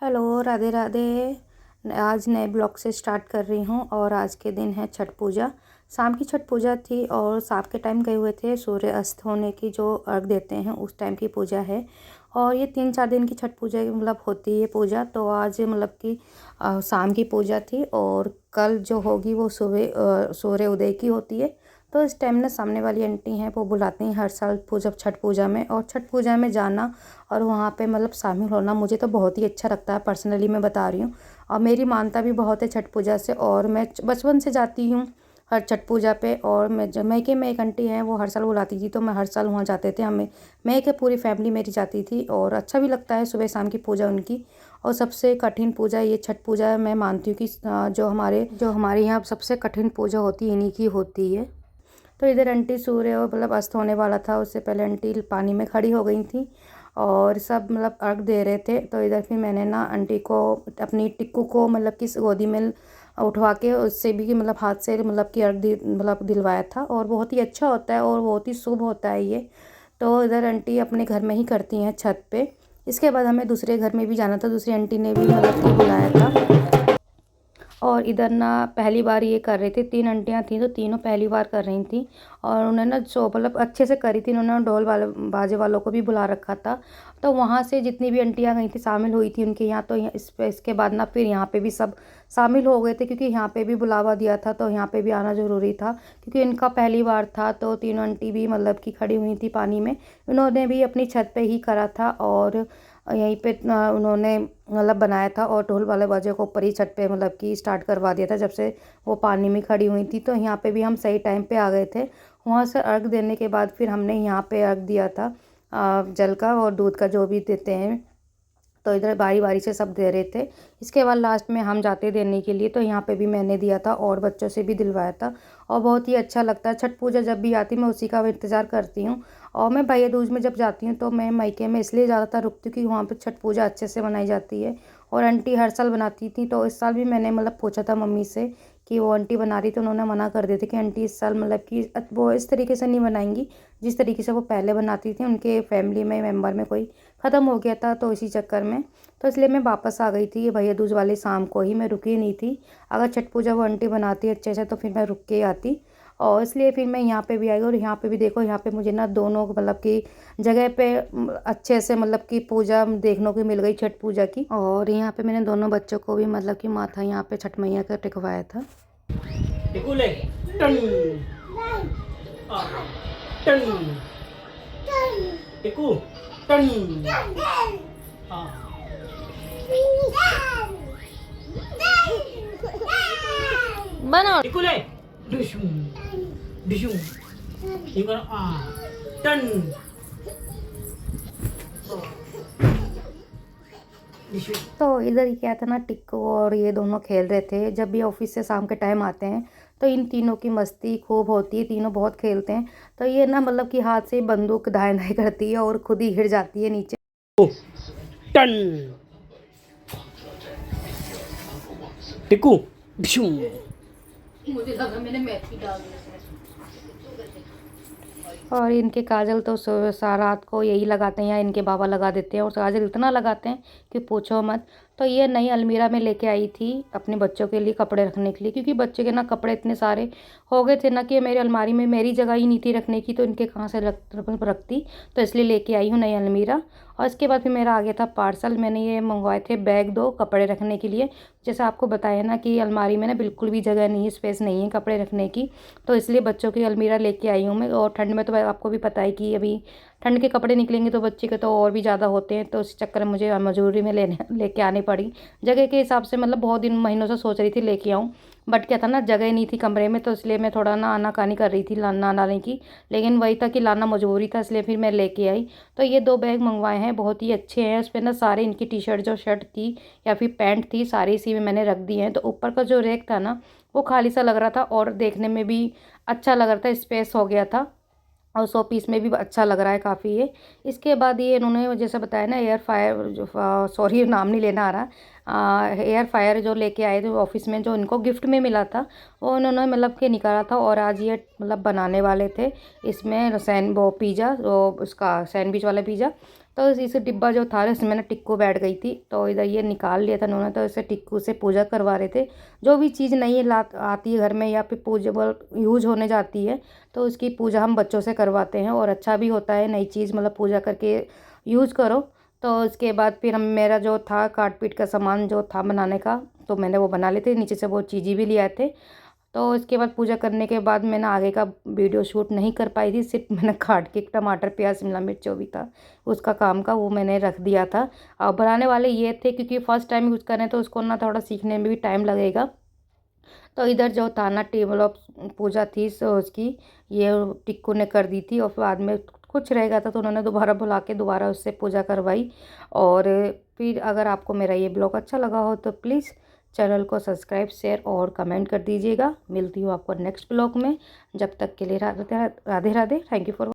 Hello, Radhe Radhe. आज नए blog से स्टार्ट कर रही हूँ और आज के दिन है छठ पूजा। शाम की छठ पूजा थी और शाम के टाइम गए हुए थे, सूर्य अस्त होने की जो अर्घ देते हैं उस टाइम की पूजा है। और ये 3-4 दिन की छठ पूजा मतलब होती है पूजा। तो आज मतलब कि शाम की पूजा थी और कल जो होगी वो सुबह सूर्य उदय की होती है। तो इस टाइम ना सामने वाली आंटी हैं वो बुलाती हैं हर साल पूजा छठ पूजा में, और छठ पूजा में जाना और वहाँ पे मतलब शामिल होना मुझे तो बहुत ही अच्छा लगता है। पर्सनली मैं बता रही हूँ, और मेरी मानता भी बहुत है छठ पूजा से, और मैं बचपन से जाती हूँ हर छठ पूजा पे। और मैं जब मैके में एक आंटी हैं वो हर साल बुलाती थी तो मैं हर साल वहाँ जाते थे, हमें मैं के पूरी फैमिली मेरी जाती थी और अच्छा भी लगता है सुबह शाम की पूजा उनकी। और सबसे कठिन पूजा ये छठ पूजा है। मैं मानती हूँ कि जो हमारे यहाँ सबसे कठिन पूजा होती है इन्हीं की होती है। तो इधर आंटी सूर्य और मतलब अस्त होने वाला था, उससे पहले आंटी पानी में खड़ी हो गई थी और सब मतलब अर्घ दे रहे थे। तो इधर फिर मैंने ना आंटी को अपनी टिक्कू को मतलब कि गोदी में उठवा के उससे भी मतलब हाथ से मतलब कि मतलब दिलवाया था, और बहुत ही अच्छा होता है और बहुत ही शुभ होता है ये। तो इधर आंटी अपने घर में ही करती हैं छत पे। इसके बाद हमें दूसरे घर में भी जाना था, दूसरी आंटी ने भी मतलब कि बुलाया था। और इधर ना पहली बार ये कर रही थी, 3 आंटियाँ थीं तो तीनों पहली बार कर रही थी। और उन्होंने ना जो मतलब अच्छे से करी थी, उन्होंने ढोल वाले बाजे वालों को भी बुला रखा था। तो वहाँ से जितनी भी आंटियाँ गई थी शामिल हुई थी उनके यहाँ। तो इसके बाद ना फिर यहाँ पे भी सब शामिल हो गए थे, क्योंकि यहाँ पे भी बुलावा दिया था तो यहाँ पे भी आना ज़रूरी था, क्योंकि इनका पहली बार था। तो तीनों आंटी भी मतलब कि खड़ी हुई थी पानी में, उन्होंने भी अपनी छत पे ही करा था और यहीं पे उन्होंने मतलब बनाया था, और ढोल वाले बाजे को ऊपर ही छत पे मतलब कि स्टार्ट करवा दिया था जब से वो पानी में खड़ी हुई थी। तो यहाँ पे भी हम सही टाइम पे आ गए थे। वहाँ से अर्घ देने के बाद फिर हमने यहाँ पे अर्घ दिया था जल का और दूध का जो भी देते हैं। तो इधर बारी बारी से सब दे रहे थे। इसके बाद लास्ट में हम जाते देने के लिए, तो यहाँ पे भी मैंने दिया था और बच्चों से भी दिलवाया था। और बहुत ही अच्छा लगता है छठ पूजा जब भी आती मैं उसी का इंतज़ार करती हूँ। और मैं भैया दूज में जब जाती हूँ तो मैं मायके में इसलिए ज़्यादातर रुकती हूँ कि वहाँ पर छठ पूजा अच्छे से मनाई जाती है। और आंटी हर साल बनाती थी, तो इस साल भी मैंने मतलब पूछा था मम्मी से कि वो आंटी बना रही, तो उन्होंने मना कर दिया था कि आंटी इस साल मतलब कि वो इस तरीके से नहीं बनाएंगी जिस तरीके से वो पहले बनाती थी। उनके फैमिली में मेम्बर में कोई ख़त्म हो गया था तो इसी चक्कर में। तो इसलिए मैं वापस आ गई थी ये भैया दूज वाली शाम को ही, मैं रुकी नहीं थी। अगर छठ पूजा वो आंटी बनाती अच्छे से तो फिर मैं रुक के ही आती। और इसलिए फिर मैं यहाँ पे भी आई, और यहाँ पे भी देखो, यहाँ पे मुझे ना दोनों मतलब कि जगह पे अच्छे से मतलब कि पूजा देखने को मिल गई छठ पूजा की। और यहाँ पे मैंने दोनों बच्चों को भी मतलब कि माथा यहाँ पे छठ मैया का टिकवाया था। टिकुले टन आ टन टिकू टन आ बनाओ। टिकुले डिशुम डिशुम ये करो आ टन डिशुम। तो इधर क्या था ना, टिक्को और ये दोनों खेल रहे थे। जब भी ऑफिस से शाम के टाइम आते हैं तो इन तीनों की मस्ती खूब होती है, तीनों बहुत खेलते हैं। तो ये ना मतलब कि हाथ से बंदूक दाएं दाएं करती है और खुद ही गिर जाती है नीचे। टन टिकू डिशुम। मुझे लगा मैंने मेथी डाल दी। और इनके काजल तो रात को यही लगाते हैं या इनके बाबा लगा देते हैं, और काजल इतना लगाते हैं कि पूछो मत। तो ये नई अलमीरा में लेके आई थी अपने बच्चों के लिए कपड़े रखने के लिए, क्योंकि बच्चे के ना कपड़े इतने सारे हो गए थे ना कि मेरी अलमारी में मेरी जगह ही नहीं थी रखने की, तो इनके कहाँ से रखती। तो इसलिए लेके आई हूँ नई अलमीरा। और इसके बाद फिर मेरा आ गया था पार्सल। मैंने ये मंगवाए थे बैग 2 कपड़े रखने के लिए। जैसे आपको बताया ना कि अलमारी में ना बिल्कुल भी जगह नहीं है, स्पेस नहीं है कपड़े रखने की। तो इसलिए बच्चों की अलमीरा लेके आई हूँ मैं। और ठंड में तो आपको भी पता है कि अभी ठंड के कपड़े निकलेंगे तो बच्चे के तो और भी ज़्यादा होते हैं, तो इस चक्कर में मुझे मजबूरी में लेके आनी पड़ी। जगह के हिसाब से मतलब बहुत दिन महीनों से सोच रही थी लेके आऊँ, बट क्या था ना जगह नहीं थी कमरे में, तो इसलिए मैं थोड़ा ना आनाकानी कर रही थी लाना लाने की। लेकिन वही था कि लाना मजबूरी था, इसलिए फिर मैं लेके आई। तो ये 2 बैग मंगवाए हैं, बहुत ही अच्छे हैं। उस पर ना सारे इनकी टी शर्ट जो शर्ट थी या फिर पैंट थी सारी इसी में मैंने रख दी हैं। तो ऊपर का जो रैक था ना वो खाली सा लग रहा था और देखने में भी अच्छा लग रहा था, स्पेस हो गया था। और 100 पीस में भी अच्छा लग रहा है काफ़ी ये। इसके बाद ये इन्होंने जैसे बताया ना एयर फायर जो सॉरी नाम नहीं लेना आ रहा, एयर फायर जो लेके आए थे ऑफिस में, जो इनको गिफ्ट में मिला था वो इन्होंने मतलब कि निकाला था। और आज ये मतलब बनाने वाले थे इसमें वो पिज़्ज़ा, वो उसका सैंडविच वाला पिज़्ज़ा। तो इस डिब्बा जो था इसमें ना टिक्कू बैठ गई थी, तो इधर ये निकाल लिया था उन्होंने। तो इसे टिक्कू से पूजा करवा रहे थे। जो भी चीज़ नई आती है घर में या फिर पूजेबल यूज होने जाती है तो उसकी पूजा हम बच्चों से करवाते हैं, और अच्छा भी होता है, नई चीज़ मतलब पूजा करके यूज़ करो। तो इसके बाद फिर मेरा जो था काट पीट का सामान जो था बनाने का, तो मैंने वो बना लेते, नीचे से वो चीज़ें भी ले आए थे। तो इसके बाद पूजा करने के बाद मैंने आगे का वीडियो शूट नहीं कर पाई थी, सिर्फ मैंने काट के टमाटर प्याज शिमला मिर्च जो भी था उसका काम का वो मैंने रख दिया था। और बनाने वाले ये थे क्योंकि फ़र्स्ट टाइम यूज़ करें तो उसको ना थोड़ा सीखने में भी टाइम लगेगा। तो इधर जो था ना टेबल ऑफ पूजा थी सो उसकी ये टिक्कू ने कर दी थी, और बाद में कुछ रह गया था तो उन्होंने दोबारा बुला के दोबारा उससे पूजा करवाई। और फिर अगर आपको मेरा ये ब्लॉग अच्छा लगा हो तो प्लीज़ चैनल को सब्सक्राइब, शेयर और कमेंट कर दीजिएगा। मिलती हूँ आपको नेक्स्ट ब्लॉग में। जब तक के लिए Radhe Radhe. Thank you for